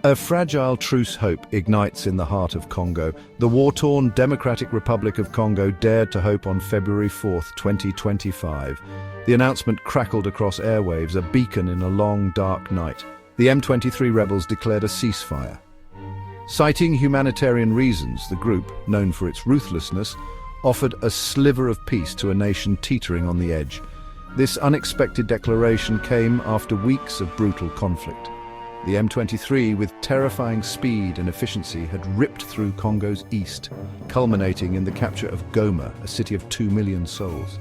A fragile truce hope ignites in the heart of Congo. The war-torn Democratic Republic of Congo dared to hope on February 4, 2025. The announcement crackled across airwaves, a beacon in a long, dark night. The M23 rebels declared a ceasefire. Citing humanitarian reasons, the group, known for its ruthlessness, offered a sliver of peace to a nation teetering on the edge. This unexpected declaration came after weeks of brutal conflict. The M23, with terrifying speed and efficiency, had ripped through Congo's east, culminating in the capture of Goma, a city of 2 million souls.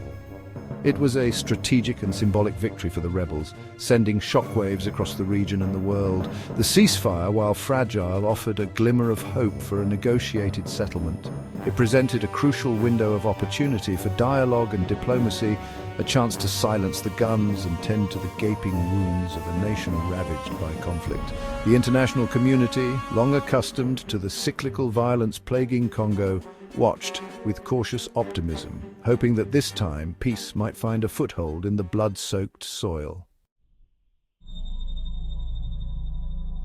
It was a strategic and symbolic victory for the rebels, sending shockwaves across the region and the world. The ceasefire, while fragile, offered a glimmer of hope for a negotiated settlement. It presented a crucial window of opportunity for dialogue and diplomacy, a chance to silence the guns and tend to the gaping wounds of a nation ravaged by conflict. The international community, long accustomed to the cyclical violence plaguing Congo, watched with cautious optimism, hoping that this time peace might find a foothold in the blood-soaked soil.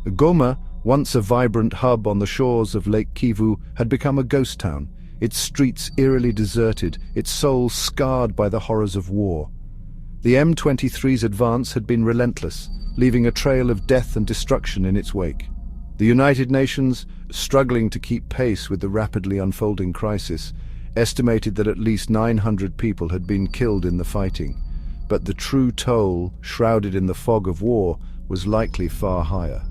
Goma, once a vibrant hub on the shores of Lake Kivu, had become a ghost town, its streets eerily deserted, its soul scarred by the horrors of war. The M23's advance had been relentless, leaving a trail of death and destruction in its wake. The United Nations, struggling to keep pace with the rapidly unfolding crisis, estimated that at least 900 people had been killed in the fighting, but the true toll, shrouded in the fog of war, was likely far higher.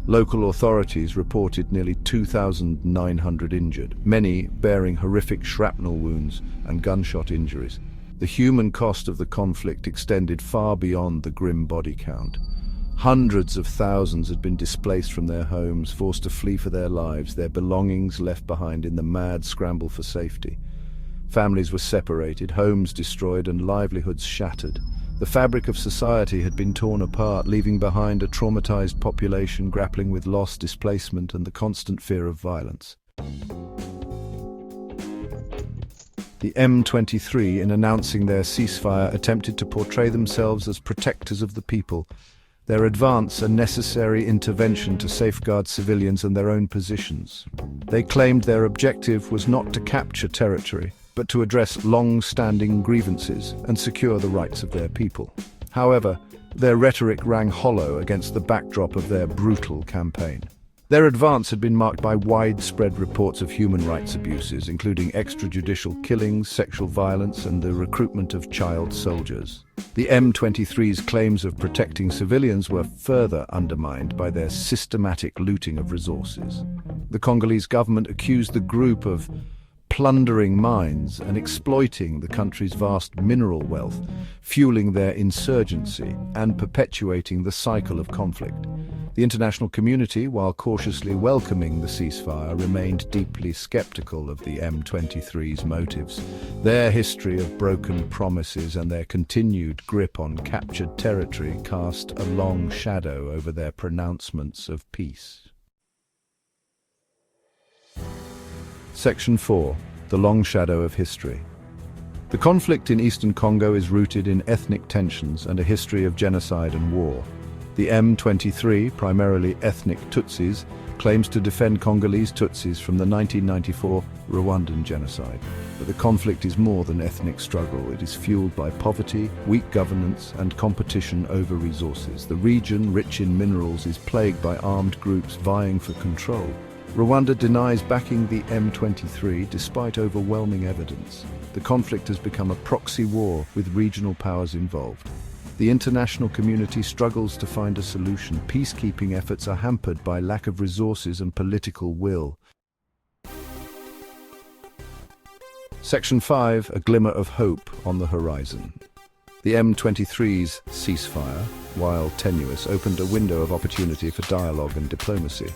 Local authorities reported nearly 2,900 injured, many bearing horrific shrapnel wounds and gunshot injuries. The human cost of the conflict extended far beyond the grim body count. Hundreds of thousands had been displaced from their homes, forced to flee for their lives, their belongings left behind in the mad scramble for safety. Families were separated, homes destroyed, and livelihoods shattered. The fabric of society had been torn apart, leaving behind a traumatized population grappling with loss, displacement, and the constant fear of violence. The M23, in announcing their ceasefire, attempted to portray themselves as protectors of the people, their advance a necessary intervention to safeguard civilians and their own positions. They claimed their objective was not to capture territory, but to address long-standing grievances and secure the rights of their people. However, their rhetoric rang hollow against the backdrop of their brutal campaign. Their advance had been marked by widespread reports of human rights abuses, including extrajudicial killings, sexual violence, and the recruitment of child soldiers. The M23's claims of protecting civilians were further undermined by their systematic looting of resources. The Congolese government accused the group of plundering mines and exploiting the country's vast mineral wealth, fueling their insurgency and perpetuating the cycle of conflict. The international community, while cautiously welcoming the ceasefire, remained deeply skeptical of the M23's motives. Their history of broken promises and their continued grip on captured territory cast a long shadow over their pronouncements of peace. Section 4. The Long Shadow of History. The conflict in eastern Congo is rooted in ethnic tensions and a history of genocide and war. The M23, primarily ethnic Tutsis, claims to defend Congolese Tutsis from the 1994 Rwandan genocide. But the conflict is more than ethnic struggle. It is fueled by poverty, weak governance, and competition over resources. The region, rich in minerals, is plagued by armed groups vying for control. Rwanda denies backing the M23 despite overwhelming evidence. The conflict has become a proxy war with regional powers involved. The international community struggles to find a solution. Peacekeeping efforts are hampered by lack of resources and political will. Section 5. A glimmer of hope on the horizon. The M23's ceasefire, while tenuous, opened a window of opportunity for dialogue and diplomacy.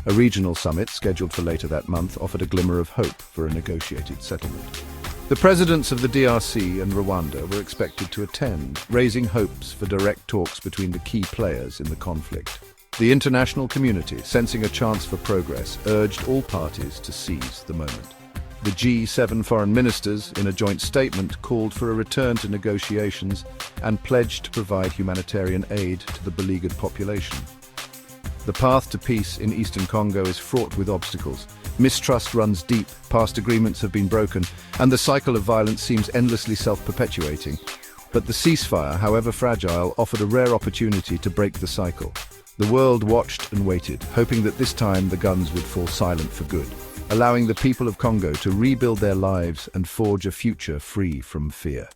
A regional summit, scheduled for later that month, offered a glimmer of hope for a negotiated settlement. The presidents of the DRC and Rwanda were expected to attend, raising hopes for direct talks between the key players in the conflict. The international community, sensing a chance for progress, urged all parties to seize the moment. The G7 foreign ministers, in a joint statement, called for a return to negotiations and pledged to provide humanitarian aid to the beleaguered population. The path to peace in eastern Congo is fraught with obstacles. Mistrust runs deep, past agreements have been broken, and the cycle of violence seems endlessly self-perpetuating. But the ceasefire, however fragile, offered a rare opportunity to break the cycle. The world watched and waited, hoping that this time the guns would fall silent for good, allowing the people of Congo to rebuild their lives and forge a future free from fear.